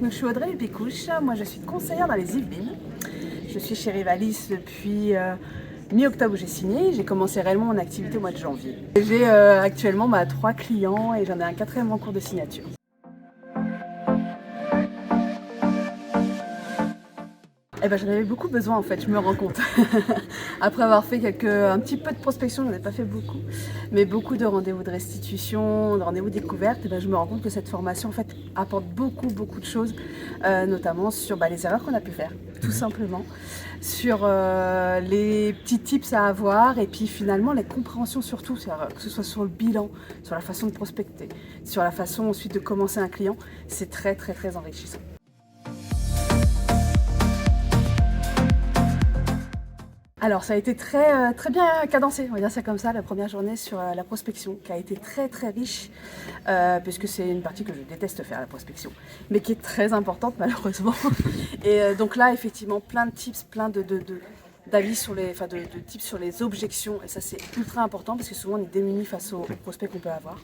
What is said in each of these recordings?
Donc je suis Audrey Lépicouche, moi je suis conseillère dans les Yvelines. Je suis chez Rivalis depuis mi-octobre où j'ai signé. J'ai commencé réellement mon activité au mois de janvier. J'ai actuellement 3 clients et j'en ai un 4e en cours de signature. Eh ben, j'en avais beaucoup besoin en fait, je me rends compte. Après avoir fait un petit peu de prospection, j'en ai pas fait beaucoup, mais beaucoup de rendez-vous de restitution, de rendez-vous découvertes, et ben, je me rends compte que cette formation en fait apporte beaucoup de choses, notamment sur les erreurs qu'on a pu faire, tout simplement, sur les petits tips à avoir et puis finalement les compréhensions surtout, que ce soit sur le bilan, sur la façon de prospecter, sur la façon ensuite de commencer un client, c'est très enrichissant. Alors ça a été très bien cadencé, on va dire ça comme ça, la première journée sur la prospection, qui a été très riche, puisque c'est une partie que je déteste faire, la prospection, mais qui est très importante malheureusement. Et donc là, effectivement, plein de tips, plein d'avis sur les, de tips sur les objections, et ça c'est ultra important parce que souvent on est démunis face aux prospects qu'on peut avoir.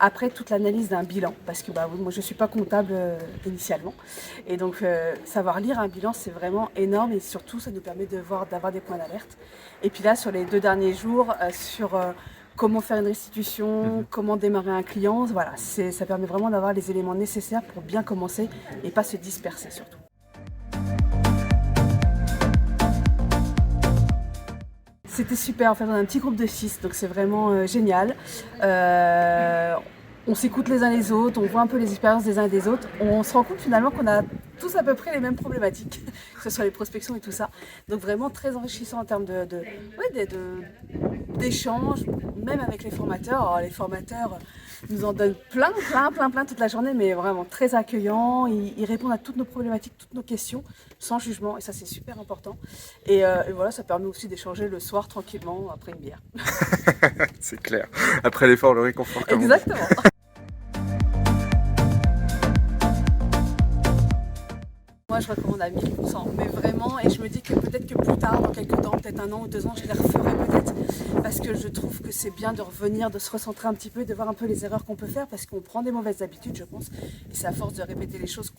Après, toute l'analyse d'un bilan, parce que moi je suis pas comptable initialement, et donc savoir lire un bilan c'est vraiment énorme, et surtout ça nous permet d'avoir des points d'alerte. Et puis là, sur les 2 derniers jours, sur comment faire une restitution, comment démarrer un client, voilà, ça permet vraiment d'avoir les éléments nécessaires pour bien commencer et pas se disperser surtout. C'était super, en fait on a un petit groupe de 6, donc c'est vraiment génial. On s'écoute les uns les autres, on voit un peu les expériences des uns et des autres. On se rend compte finalement qu'on a tous à peu près les mêmes problématiques, que ce soit les prospections et tout ça. Donc vraiment très enrichissant en termes d'échanges, même avec les formateurs. Alors, les formateurs nous en donnent plein toute la journée, mais vraiment très accueillants. Ils répondent à toutes nos problématiques, toutes nos questions, sans jugement, et ça c'est super important. Et voilà, ça permet aussi d'échanger le soir tranquillement après une bière. C'est clair. Après l'effort, le réconfort. Exactement. Moi, je recommande à 1000%, mais vraiment, et je me dis que peut-être que plus tard, dans quelques temps, peut-être 1 an ou 2 ans, je les referai peut-être, parce que je trouve que c'est bien de revenir, de se recentrer un petit peu, de voir un peu les erreurs qu'on peut faire, parce qu'on prend des mauvaises habitudes, je pense, et c'est à force de répéter les choses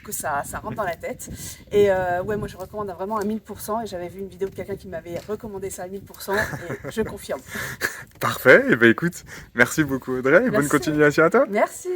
que ça rentre dans la tête. Et ouais, moi je recommande vraiment à 1000%, et j'avais vu une vidéo de quelqu'un qui m'avait recommandé ça à 1000%, et je confirme. Parfait, et écoute, merci beaucoup Audrey, et bonne continuation à toi. Merci.